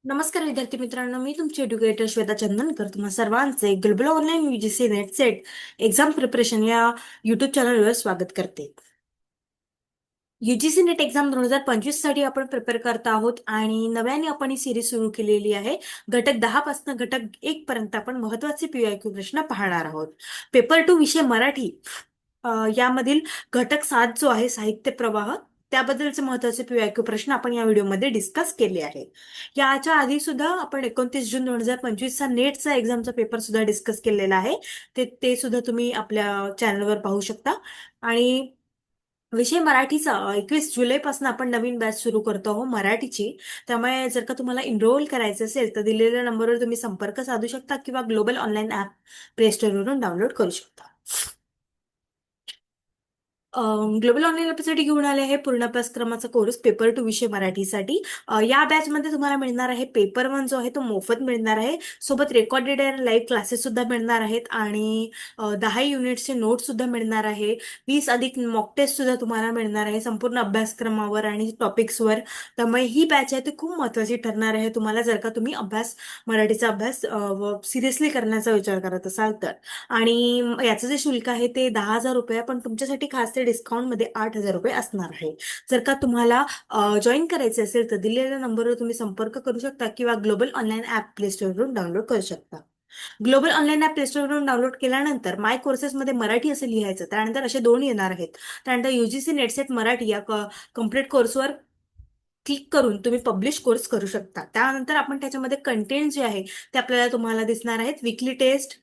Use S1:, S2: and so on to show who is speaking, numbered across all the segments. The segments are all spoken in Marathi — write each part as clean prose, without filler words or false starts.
S1: नमस्कार विद्यार्थी मित्रांनो, मी तुमची एज्युकेटर श्वेता चंदनकर तुम्हा सर्वांचे global online UGC net set exam preparation या युट्यूब चॅनलवर स्वागत करते. UGC नेट एक्झाम 2025 साठी आपण प्रिपेअर करत आहोत आणि नव्याने आपण ही सिरीज सुरू केलेली आहे. घटक 10 पासून घटक 1 पर्यंत आपण महत्वाचे PYQ प्रश्न पाहणार आहोत. पेपर 2 विषय मराठी यामधील घटक 7 जो आहे साहित्य प्रवाह त्याबद्दलचे महत्वाचे PYQ प्रश्न आपण या व्हिडिओमध्ये डिस्कस केले आहे. याच्या आधी सुद्धा आपण 29 जून 2025 चा नेटचा एक्झामचा पेपर सुद्धा डिस्कस केलेला आहे. ते सुद्धा तुम्ही आपल्या चॅनलवर पाहू शकता. आणि विषय मराठीचा 21 जुलैपासून आपण नवीन बॅच सुरू करतो आहोत मराठीची. त्यामुळे जर का तुम्हाला एनरोल करायचं असेल तर दिलेल्या नंबरवर तुम्ही संपर्क साधू शकता किंवा ग्लोबल ऑनलाईन ऍप प्ले स्टोअरवरून डाउनलोड करू शकता. ग्लोबल ऑनलाईन ॲपसाठी घेऊन आले आहे पूर्ण अभ्यासक्रमाचा कोर्स पेपर 2 विषय मराठीसाठी. या बॅचमध्ये तुम्हाला मिळणार आहे पेपर 1 जो आहे तो मोफत मिळणार आहे. सोबत रेकॉर्डेड आणि लाईव्ह क्लासेस सुद्धा मिळणार आहेत आणि 10 युनिट्सचे नोट्स सुद्धा मिळणार आहे. 20 अधिक मॉक टेस्ट सुद्धा तुम्हाला मिळणार आहे संपूर्ण अभ्यासक्रमावर आणि टॉपिक्सवर. त्यामुळे ही बॅच आहे ती खूप महत्त्वाची ठरणार आहे तुम्हाला जर का तुम्ही मराठीचा अभ्यास सिरियसली करण्याचा विचार करत असाल तर. आणि याचं जे शुल्क आहे ते 10,000 रुपये, पण तुमच्यासाठी खास ते डिस्काउंटमध्ये 8,000 रुपये असणार आहे. जर का तुम्हाला जॉईन करायचे असेल तर दिलेल्या नंबरवर तुम्ही संपर्क करू शकता किंवा ग्लोबल ऑनलाईन ॲप प्ले स्टोअरवरून डाउनलोड करू शकता. ग्लोबल ऑनलाईन ॲप प्ले स्टोअरवरून डाउनलोड केल्यानंतर माय कोर्सेसमध्ये मराठी असं लिहायचं, त्यानंतर असे दोन येणार आहेत. त्यानंतर UGC नेटसेट मराठी या कम्प्लीट कोर्सवर क्लिक करून तुम्ही पब्लिश कोर्स करू शकता. त्यानंतर आपण त्याच्यामध्ये कंटेंट जे आहे ते आपल्याला तुम्हाला दिसणार आहेत. Weekly test,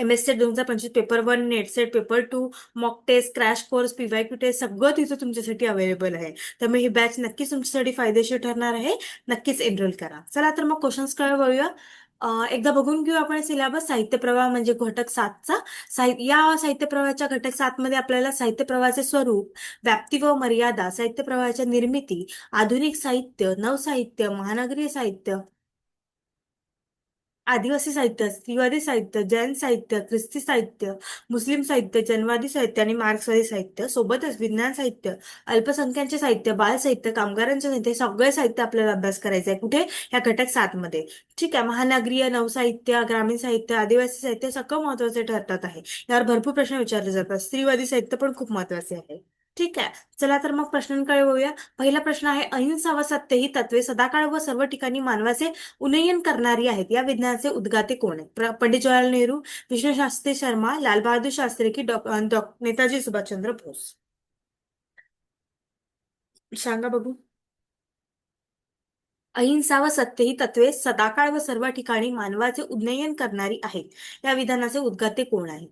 S1: MS SET 2025 paper 1, NET SET paper 2, mock test, crash course, PYQ test सगळं तिथं तुमच्यासाठी अवेलेबल आहे. त्यामुळे ही बॅच नक्कीच तुमच्यासाठी फायदेशीर ठरणार आहे. नक्कीच एनरोल करा. चला तर मग क्वेश्चन्स कडे वळूया. एकदा बघून घेऊ आपण सिलेबस. साहित्य प्रवाह म्हणजे घटक 7चा. या साहित्य प्रवाहाच्या घटक 7 मध्ये आपल्याला साहित्य प्रवाहाचे स्वरूप, व्याप्ती व मर्यादा, साहित्य प्रवाहाच्या निर्मिती, आधुनिक साहित्य, नवसाहित्य, महानगरीय साहित्य, आदिवासी साहित्य, स्त्रीवादी साहित्य, जैन साहित्य, ख्रिस्ती साहित्य, मुस्लिम साहित्य, जनवादी साहित्य आणि मार्क्सवादी साहित्य, सोबतच विज्ञान साहित्य, अल्पसंख्याकांचे साहित्य, बाल साहित्य, कामगारांचे साहित्य, सगळे साहित्य आपल्याला अभ्यास करायचं आहे. कुठे? या घटक 7 मध्ये. ठीक आहे. महानगरीय, नवसाहित्य, ग्रामीण साहित्य, आदिवासी साहित्य सगळं महत्वाचे ठरतात आहे. यावर भरपूर प्रश्न विचारले जातात. स्त्रीवादी साहित्य पण खूप महत्वाचे आहे. ठीक आहे. चला तर मग प्रश्नांकडे वळूया. पहिला प्रश्न आहे, अहिंसा व सत्य ही तत्वे सदाकाळ व सर्व ठिकाणी मानवाचे उन्नयन करणारी आहेत. या विज्ञानाचे उद्गाते कोण आहेत? पंडित जवाहरलाल नेहरू, विष्णू शास्त्री शर्मा, लालबहादूर शास्त्री की नेताजी सुभाषचंद्र बोस? सांगा बघू. अहिंसा व सत्य ही तत्वे सदाकाळ व सर्व ठिकाणी मानवाचे उन्नयन करणारी आहेत. या विधानाचे उद्गाते कोण आहेत?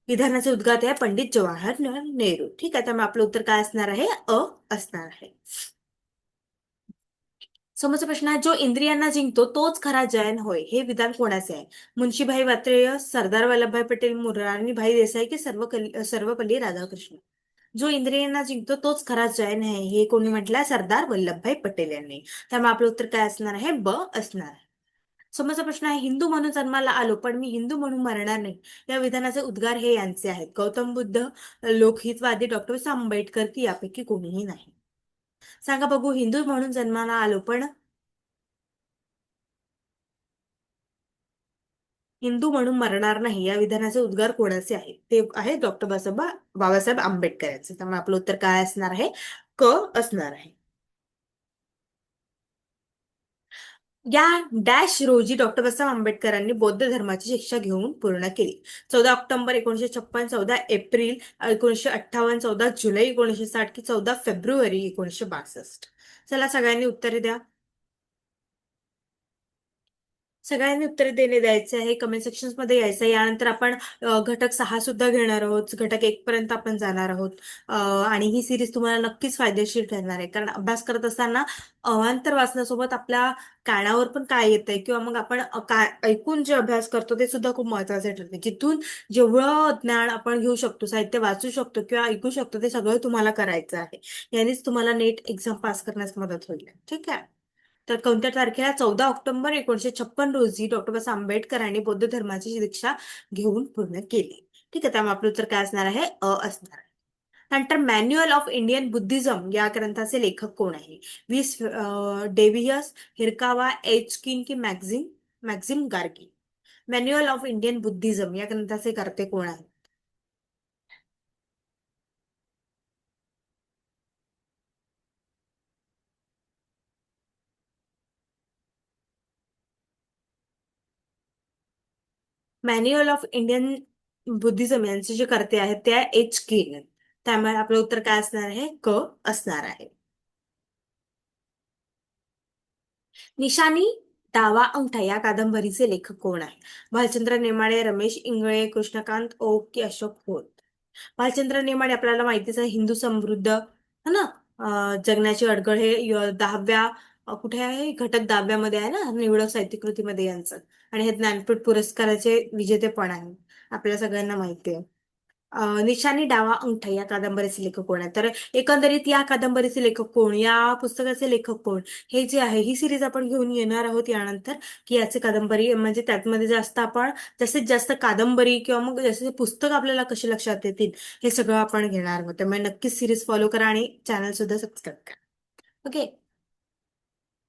S1: विधानाचे उद्गाते आहे पंडित जवाहरलाल नेहरू. ठीक आहे. त्यामुळे आपलं उत्तर काय असणार आहे? असणार आहे. समोरचा प्रश्न आहे, जो इंद्रियांना जिंकतो तोच खरा जैन होय. हे विधान कोणाचे आहे? मुन्शीभाई वात्रेय, सरदार वल्लभभाई पटेल, मोरारजीभाई देसाई की सर्वपल्ली राधाकृष्ण? जो इंद्रियांना जिंकतो तोच खरा जैन आहे हे कोणी म्हटलं? सरदार वल्लभभाई पटेल यांनी. त्यामुळे आपलं उत्तर काय असणार आहे? असणार आहे. समोरचा प्रश्न आहे, हिंदू म्हणून जन्माला आलो पण मी हिंदू म्हणून मरणार नाही. या विधानाचे उद्गार हे यांचे आहेत? गौतम बुद्ध, लोकहितवादी, डॉ. आंबेडकर की यापैकी कोणीही नाही? सांगा बघू. हिंदू म्हणून जन्माला आलो पण हिंदू म्हणून मरणार नाही. या विधानाचे उद्गार कोणाचे आहेत? ते आहे बाबासाहेब आंबेडकर यांचे. त्यामुळे आपलं उत्तर काय असणार आहे? असणार आहे. या डॅश रोजी बाबासाहेब आंबेडकरांनी बौद्ध धर्माची शिक्षा घेऊन पूर्ण केली. 14 ऑक्टोबर 1956, 14 एप्रिल 1958, 14 जुलै 1960 की 14 फेब्रुवारी 1962? चला सगळ्यांनी उत्तरे द्या. सगळ्यांनी उत्तर द्यायचे आहे. कमेंट सेक्शन मध्ये यायचं आहे. यानंतर आपण घटक 6 सुद्धा घेणार आहोत. घटक 1 पर्यंत आपण जाणार आहोत. आणि ही सिरीज तुम्हाला नक्कीच फायदेशीर ठरणार आहे. कारण अभ्यास करत असताना अवांतर वाचण्यासोबत आपल्या कानावर पण काय येतंय किंवा मग आपण काय ऐकून जे अभ्यास करतो ते सुद्धा खूप महत्वाचे ठरते. जिथून जेवढं ज्ञान आपण घेऊ शकतो, साहित्य वाचू शकतो किंवा ऐकू शकतो ते सगळं तुम्हाला करायचं आहे. यानेच तुम्हाला नेट एक्झाम पास करण्यास मदत होईल. ठीक आहे. तर कोणत्या तारखेला? 14 ऑक्टोबर 1956 रोजी बाबासाहेब आंबेडकरांनी बौद्ध धर्माची दीक्षा घेऊन पूर्ण केली. ठीक आहे. त्यामुळे आपलं उत्तर काय असणार आहे? असणार आहे. नंतर मॅन्युअल ऑफ इंडियन बुद्धिझम या ग्रंथाचे लेखक कोण आहे? विस डेव्हियस, हिरकावा, एचकिन की maxim maxim Gargi? Manual of Indian Buddhism या ग्रंथाचे कर्ते कोण आहेत? मॅन्युअल ऑफ इंडियन बुद्धिझम यांचे जे कर्ते आहेत ते एच किन. त्यामुळे आपलं उत्तर काय असणार आहे? क असणार आहे. निशाणी, डावा अंगठा या कादंबरीचे लेखक कोण आहे? भालचंद्र नेमाडे, रमेश इंगळे, कृष्णकांत ओक की अशोक खोत? भालचंद्र नेमाडे आपल्याला माहितीच आहे, हिंदू समृद्ध है ना. जगण्याची अडगळ हे 10व्या कुठे आहे, घटक 10व्यामध्ये आहे ना, निवडक साहित्य कृतीमध्ये यांचं. आणि हे ज्ञानपीठ पुरस्काराचे विजेते पण आहे, आपल्या सगळ्यांना माहिती आहे. निशाणी, डावा अंगठा या कादंबरीचे लेखक कोण आहे? तर एकंदरीत या कादंबरीचे लेखक कोण, या पुस्तकाचे लेखक कोण, हे जे आहे ही सिरीज आपण घेऊन येणार आहोत यानंतर. की याचे कादंबरी म्हणजे त्यामध्ये जास्त आपण जास्तीत जास्त कादंबरी किंवा मग जसे पुस्तक आपल्याला कसे लक्षात येतील हे सगळं आपण घेणार आहोत. त्यामुळे नक्कीच सिरीज फॉलो करा आणि चॅनल सुद्धा सबस्क्राईब करा. ओके.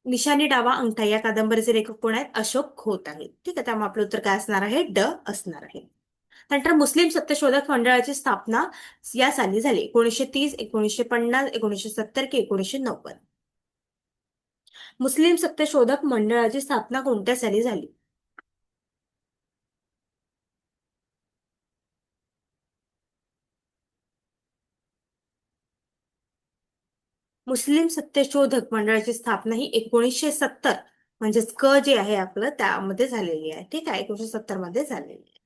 S1: निशाणी, डावा अंगठा या कादंबरीचे लेखक कोण आहेत? अशोक खोत आहेत. ठीक आहे, त्यामुळे आपलं उत्तर काय असणार आहे? ड असणार आहे. नंतर मुस्लिम सत्यशोधक मंडळाची स्थापना या साली झाली. 1930, 1950, 1970 की 1990? मुस्लिम सत्यशोधक मंडळाची स्थापना कोणत्या साली झाली? मुस्लिम सत्यशोधक मंडळाची स्थापना ही 1970 म्हणजेच क जे आहे आपलं त्यामध्ये झालेली आहे. ठीक आहे, 1970 मध्ये झालेली आहे.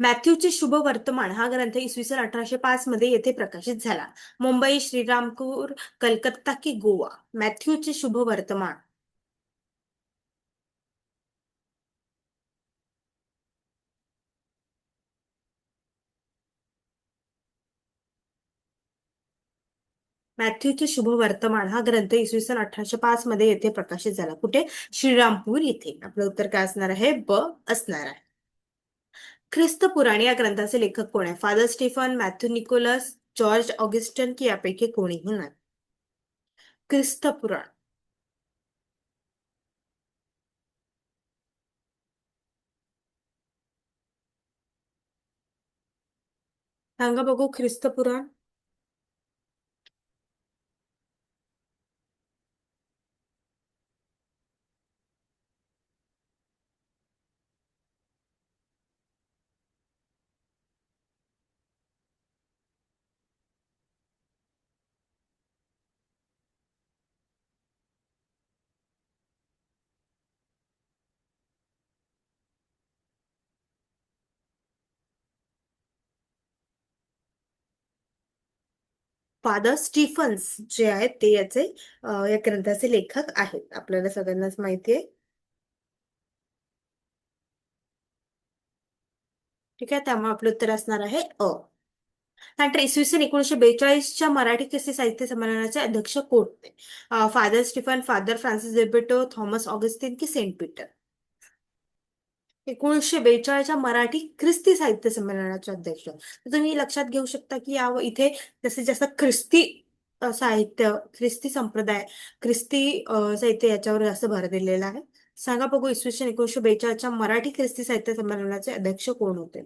S1: मॅथ्यूचे शुभ वर्तमान हा ग्रंथ इसवी सन 1805 मध्ये येथे प्रकाशित झाला. मुंबई, श्रीरामपूर, कलकत्ता की गोवा? मॅथ्यूचे शुभ वर्तमान. मॅथ्यूचे शुभ वर्तमान हा ग्रंथ इसवी सन 1805 मध्ये येथे प्रकाशित झाला. कुठे? श्रीरामपूर येथे. आपलं उत्तर काय असणार आहे? ब असणार आहे. ख्रिस्त पुराण या ग्रंथाचे लेखक कोण आहे? Father Stephen, Matthew Nicholas, George Augustine की यापैकी कोणीही नाही? ख्रिस्त पुराण. सांगा बघू, ख्रिस्त पुराण. फादर स्टीफन्स जे आहेत ते याचे या ग्रंथाचे लेखक आहेत, आपल्याला सगळ्यांनाच माहिती आहे. ठीक आहे, त्यामुळे आपलं उत्तर असणार आहे अ. त्यानंतर इसवी सन 1942च्या मराठी कृती साहित्य संमेलनाचे अध्यक्ष कोण होते? फादर स्टीफन, फादर फ्रान्सिस झेपेटो, थॉमस ऑगस्टिन की सेंट पीटर? 1942च्या मराठी ख्रिस्ती साहित्य संमेलनाचे अध्यक्ष. तर तुम्ही लक्षात घेऊ शकता की इथे जास्तीत जास्त ख्रिस्ती साहित्य, ख्रिस्ती संप्रदाय, ख्रिस्ती साहित्य याच्यावर जास्त भर दिलेला आहे. सांगा बघू, इसवी सन 1942च्या मराठी ख्रिस्ती साहित्य संमेलनाचे अध्यक्ष कोण होते?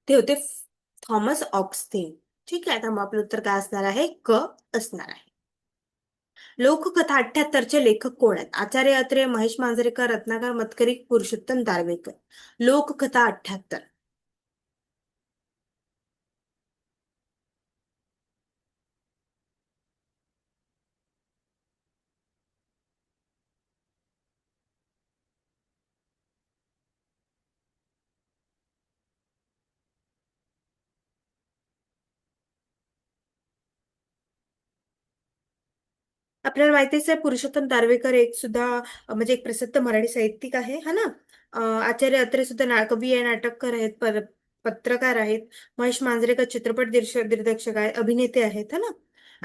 S1: ते होते थॉमस ऑक्स्टिन. ठीक आहे, तर मग आपलं उत्तर काय असणार आहे? क असणार आहे. लोककथा 78चे लेखक कोण आहेत? आचार्य अत्रे, महेश मांजरेकर, रत्नाकर मतकरी, पुरुषोत्तम दारव्हेकर? लोककथा 78. आपल्याला माहितीच आहे, पुरुषोत्तम दारव्हेकर एक सुद्धा म्हणजे एक प्रसिद्ध मराठी साहित्यिक आहे हा ना. आचार्य अत्रे सुद्धा कवी आहे, नाटककार आहेत, पत्रकार आहेत. महेश मांजरेकर चित्रपट दिग्दर्शक आहेत, अभिनेते आहेत हा ना.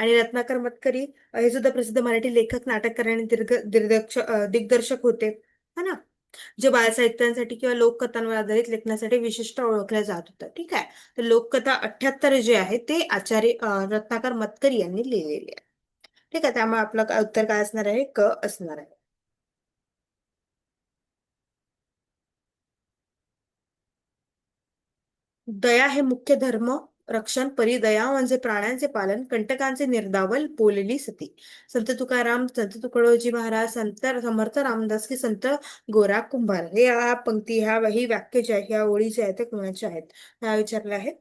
S1: आणि रत्नाकर मतकरी हे सुद्धा प्रसिद्ध मराठी लेखक, नाटककार आणि दिग्दर्शक होते, है ना, जे बालसाहित्यांसाठी किंवा लोककथांवर आधारित लेखनासाठी विशिष्ट ओळखल्या जात होतं. ठीक आहे. तर लोककथा 78 जे आहे ते आचार्य रत्नाकर मतकरी यांनी लिहिलेले आहे. ठीक आहे. त्यामुळे आपलं उत्तर काय असणार आहे? क असणार आहे. दया हे मुख्य धर्म रक्षण, परिदया म्हणजे प्राण्यांचे पालन, कंटकांचे निर्दावन, बोलली सती. संत तुकाराम, संत तुकडोजी महाराज, संत समर्थ रामदास की संत गोरा कुंभार. हे ह्या पंक्ती, ह्या ही वाक्य जे आहे, ह्या ओळी जे आहेत ते कोणाचे आहेत? ह्या विचारलं आहे.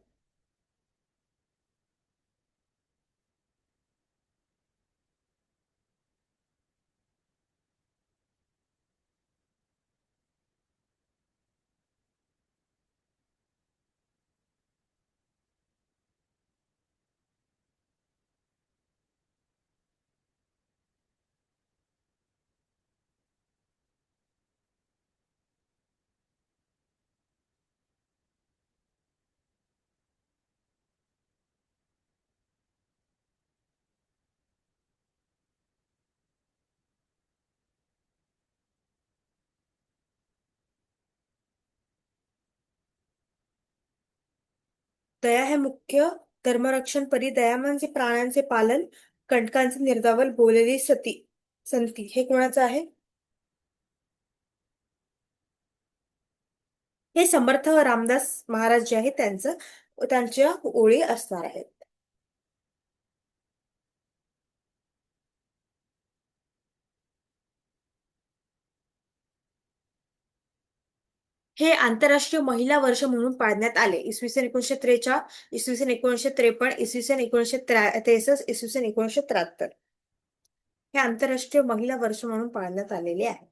S1: दया हे मुख्य धर्मरक्षण, परिदया म्हणजे प्राण्यांचे पालन, कंटकांचे निर्दावन, बोलली सती संती. हे कोणाचं आहे? हे समर्थ रामदास महाराज जे आहेत त्यांचं, त्यांच्या ओळी असणार आहेत. हे आंतरराष्ट्रीय महिला वर्ष म्हणून पाळण्यात आले. इसवी सन 1943, इसवी सन 1953, इसवी सन 1963, इसवी सन 1973. हे आंतरराष्ट्रीय महिला वर्ष म्हणून पाळण्यात आलेले आहे.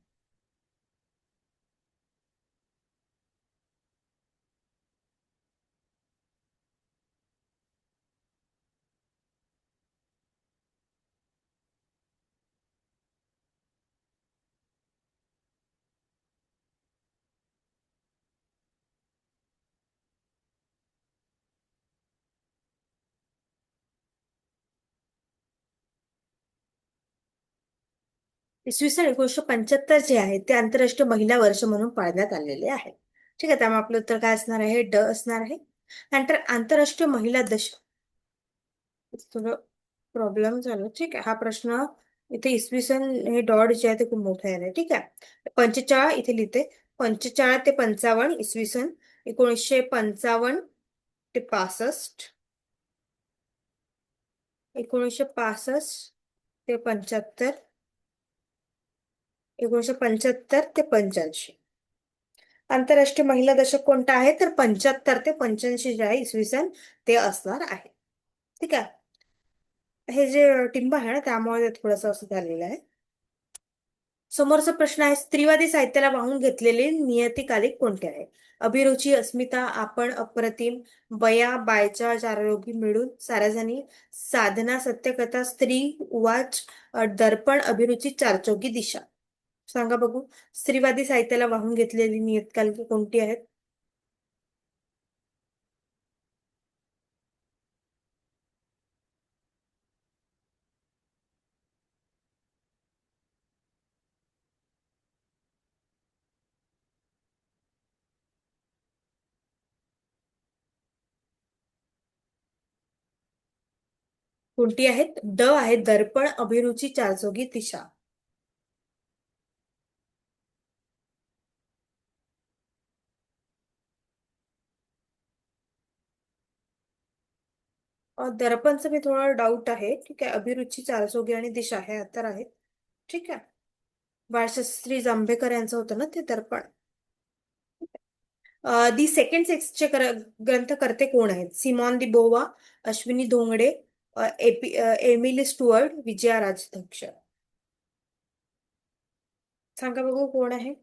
S1: इसवी सन 1975 जे आहे ते आंतरराष्ट्रीय महिला वर्ष म्हणून पाळण्यात आलेले आहे. ठीक आहे. त्यामुळे आपलं उत्तर काय असणार आहे? ड असणार आहे. नंतर आंतरराष्ट्रीय महिला दश थोडं प्रॉब्लेम झाला. ठीक आहे. हा प्रश्न इथे इसवी सन, हे डॉट जे आहे ते खूप मोठं आहे. ठीक आहे. 45 इथे लिहिते. 45 ते 55, इसवी सन 1955 ते 65, 1965 ते 75, 1975 ते 85. आंतरराष्ट्रीय महिला दशक कोणता आहे? तर 75 ते 85 जे आहे इसवी सन, ते असणार आहे. ठीक आहे. हे जे टिंब आहे ना त्यामुळे ते थोडंसं असं झालेलं आहे. समोरचा प्रश्न आहे, स्त्रीवादी साहित्याला वाहून घेतलेले नियतिकालिक कोणते आहे? अभिरुची, अस्मिता, आपण, अप्रतिम, बया, बायचा, चाररोगी मिळून, साऱ्याजणी, साधना, सत्यकथा, स्त्री, उवाच, दर्पण, अभिरुची, चारचौगी दिशा. सांगा बघू. स्त्रीवादी साहित्याला वाहून घेतलेली नियतकालिके कोणती आहेत? कोणती आहेत? ड आहेत, दर्पण, अभिरुची, चारचौगी दिशा. दर्पणचं मी थोडा डाऊट आहे. ठीक आहे. अभिरुची, चारचौगी आणि दिशा हे उत्तर आहेत. ठीक आहे. बाळशास्त्री जांभेकर यांचं होतं ना ते दर्पण. दी सेकंड सेक्सचे ग्रंथकर्ते कोण आहेत? सिमॉन दी बोवा, अश्विनी धोंगडे, एमिली स्टुअर्ट, विजया राजधक्ष. सांगा बघू कोण आहे?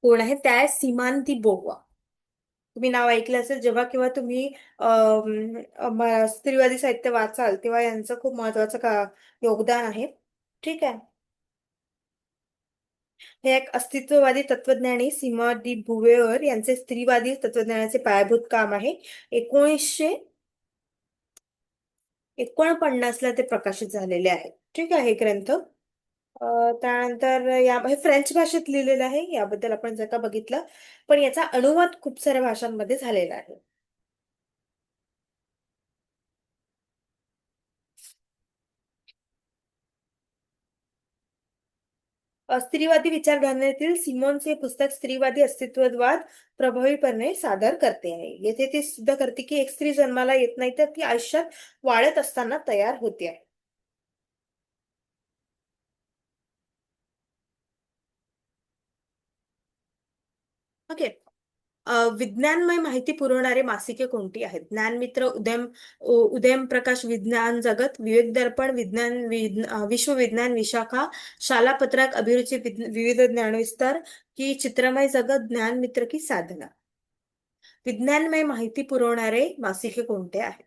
S1: कोण आहे? त्या आहे सिमान दी बोवा. तुम्ही नाव ऐकलं असेल. जेव्हा केव्हा तुम्ही स्त्रीवादी साहित्य वाचाल तेव्हा यांचं खूप महत्वाचं योगदान आहे. ठीक आहे. हे एक अस्तित्ववादी तत्वज्ञानी सीमा डी बुवेअर यांचे स्त्रीवादी तत्वज्ञानाचे पायाभूत काम आहे. 1949ला ते प्रकाशित झालेले आहे. ठीक आहे हे ग्रंथ. त्यानंतर हे फ्रेंच भाषेत लिहिलेलं आहे. याबद्दल आपण जर का बघितलं, पण याचा अनुवाद खूप साऱ्या भाषांमध्ये झालेला आहे. स्त्रीवादी विचारधारणेतील सिमोनचे पुस्तक स्त्रीवादी अस्तित्ववाद प्रभावीपणे सादर करते आहे. येथे ते सिद्ध करते की एक स्त्री जन्माला येत नाही तर ती आयुष्यात वाढत असताना तयार होते आहे. ओके. विज्ञानमय माहिती पुरवणारे मासिके कोणती आहेत? ज्ञानमित्र, उदयम प्रकाश, विज्ञान जगत, विवेक दर्पण, विश्व विज्ञान विशाखा, शालापत्रक, अभिरुची, विविध ज्ञानविस्तार की चित्रमय जगत, ज्ञानमित्र की साधना. विज्ञानमय माहिती पुरवणारे मासिके कोणते आहेत?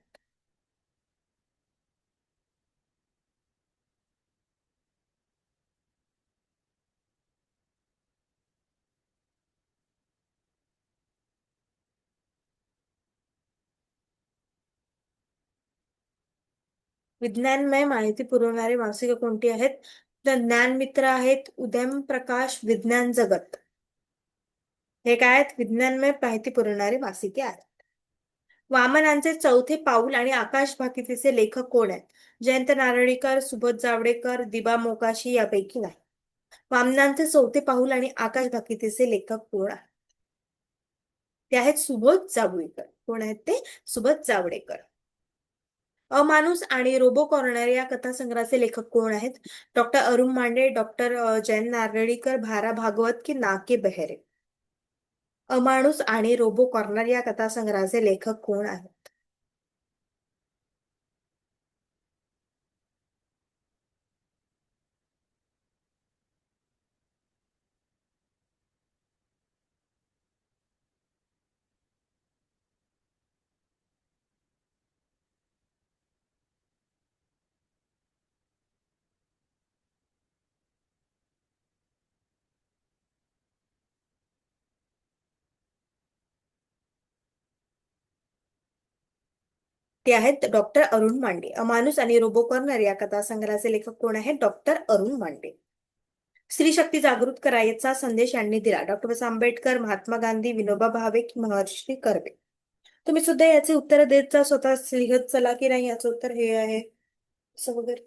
S1: विज्ञानमय माहिती पुरवणारे मासिके कोणती आहेत? तर ज्ञानमित्र आहेत, उदयम प्रकाश, विज्ञान जगत. हे काय आहेत? विज्ञानमय माहिती पुरवणारे मासिके आहेत. वामनांचे चौथे पाऊल आणि आकाश भाकितेचे लेखक कोण आहेत? जयंत नारळीकर, सुबोध जावडेकर, दिबा मोकाशी यापैकी नाही. वामनांचे चौथे पाऊल आणि आकाश भाकितेचे लेखक कोण आहेत? ते आहेत सुबोध जावडेकर. कोण आहेत ते? सुबोध जावडेकर. अमानुष आणि रोबो कॉर्नर या कथासंग्रहाचे लेखक कोण आहेत? डॉक्टर अरुण मांडे, डॉक्टर जयंत नारळीकर, भारा भागवत की नाके बेहेरे. अमानुष आणि रोबो कॉर्नर या कथासंग्रहाचे लेखक कोण आहेत? ते आहेत डॉक्टर अरुण मांडे. अमानुष आणि रोबो कॉर्नर या कथासंग्रहाचे लेखक कोण आहेत? डॉक्टर अरुण मांडे. स्त्री शक्ती जागृत करा याचा संदेश यांनी दिला. डॉक्टर बाबासाहेब आंबेडकर, महात्मा गांधी, विनोबा भावे की महर्षी कर्वे. तुम्ही सुद्धा याचे उत्तर देत जा, स्वतः लिहत चला की नाही याचं उत्तर हे आहे असं वगैरे.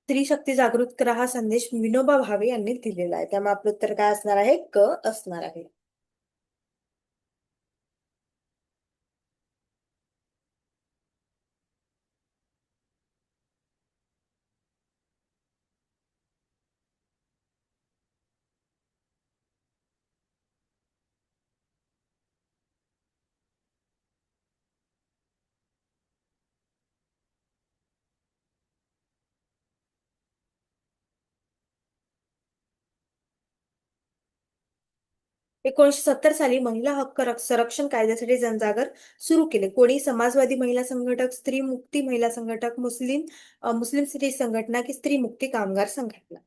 S1: स्त्री शक्ती जागृत करा हा संदेश विनोबा भावे यांनी दिलेला आहे. त्यामुळे आपलं उत्तर काय असणार आहे? क असणार आहे. एकोणीसशे 70 साली महिला हक्क संरक्षण कायद्यासाठी जनजागर सुरू केले. कोणी? समाजवादी महिला संघटक, स्त्री मुक्ती महिला संघटक, मुस्लिम स्त्री संघटना की स्त्री मुक्ती कामगार संघटना.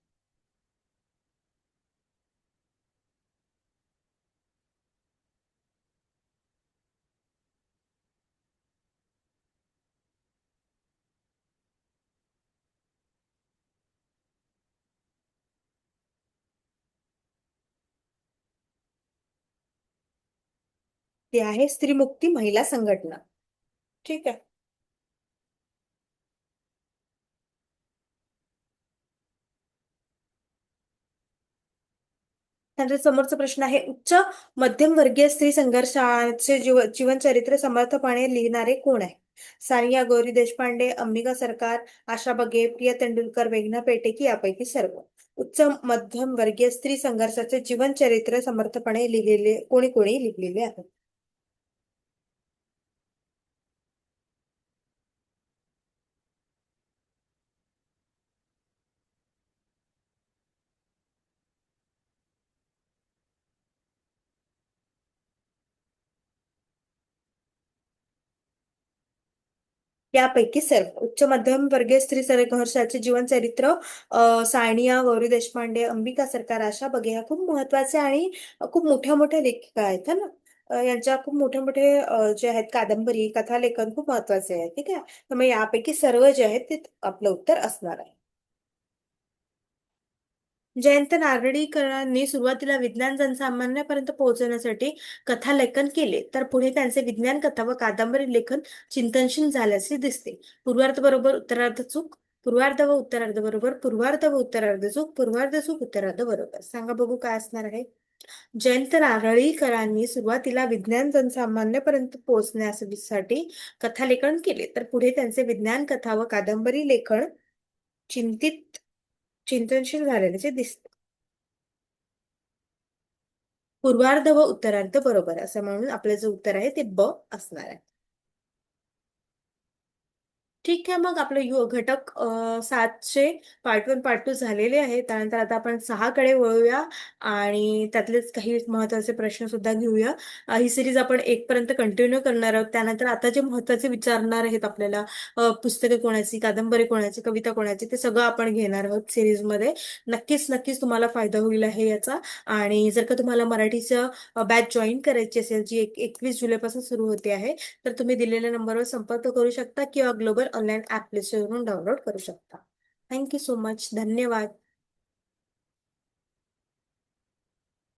S1: ते आहे स्त्री मुक्ती महिला संघटना. ठीक आहे. त्यानंतर समोरचा प्रश्न आहे, उच्च मध्यमवर्गीय स्त्री संघर्षाचे जीवनचरित्र समर्थपणे लिहिणारे कोण आहे? सानिया गौरी देशपांडे, अंबिका सरकार, आशा बगे, प्रिया तेंडुलकर, मेघना पेटे की यापैकी सर्व. उच्च मध्यम वर्गीय स्त्री संघर्षाचे जीवनचरित्र समर्थपणे लिहिलेले कोणी कोणी लिहिलेले आहे? यापैकी सर्व उच्च मध्यम वर्गीय स्त्री संघर्षाचे जीवनचरित्र सानिया, गौरी देशपांडे, अंबिका सरकार, आशा बगे ह्या खूप महत्वाच्या आणि खूप मोठ्या मोठ्या लेखिका आहेत है ना. यांच्या खूप मोठे मोठे जे आहेत कादंबरी कथालेखन खूप महत्वाचे आहे. ठीक आहे. त्यामुळे यापैकी सर्व जे आहेत ते आपलं उत्तर असणार आहे. जयंत नारळीकरांनी सुरुवातीला विज्ञान जनसामान्यापर्यंत पोहोचवण्यासाठी कथालेखन केले, तर पुढे त्यांचे विज्ञान कथा व कादंबरी लेखन चिंतनशील झाल्याचे दिसते. पूर्वार्ध बरोबर उत्तरार्ध चूक, पूर्वार्ध व उत्तरार्ध बरोबर, पूर्वार्ध व उत्तरार्ध चूक, पूर्वार्ध चूक उत्तरार्ध बरोबर. सांगा बघू काय असणार आहे. जयंत नारळीकरांनी सुरुवातीला विज्ञान जनसामान्यापर्यंत पोहोचण्यासाठी कथालेखन केले, तर पुढे त्यांचे विज्ञान कथा व कादंबरी लेखन चिंतित चिंतनशील झालेल्याचे दिसते. पूर्वार्ध व उत्तरार्ध बरोबर असं म्हणून आपलं जे उत्तर आहे ते ब असणार आहे. ठीक आहे, मग आपलं घटक 7चे पार्ट 1 पार्ट 2 झालेले आहे. त्यानंतर आता आपण 6कडे वळूया आणि त्यातलेच काही महत्त्वाचे प्रश्न सुद्धा घेऊया. ही सिरीज आपण 1 पर्यंत कंटिन्यू करणार आहोत. त्यानंतर आता जे महत्त्वाचे विचारणार आहेत आपल्याला, पुस्तके कोणाची, कादंबरी कोणाची, कविता कोणाची, ते सगळं आपण घेणार आहोत सिरीजमध्ये. नक्कीच नक्कीच तुम्हाला फायदा होईल आहे याचा. आणि जर का तुम्हाला मराठीचं बॅच जॉईन करायची असेल, जी 21 जुलैपासून सुरू होते आहे, तर तुम्ही दिलेल्या नंबरवर संपर्क करू शकता किंवा ग्लोबल ऑनलाईन ऍप प्ले स्टोअरवरून डाउनलोड करू शकता. Thank you so much. धन्यवाद.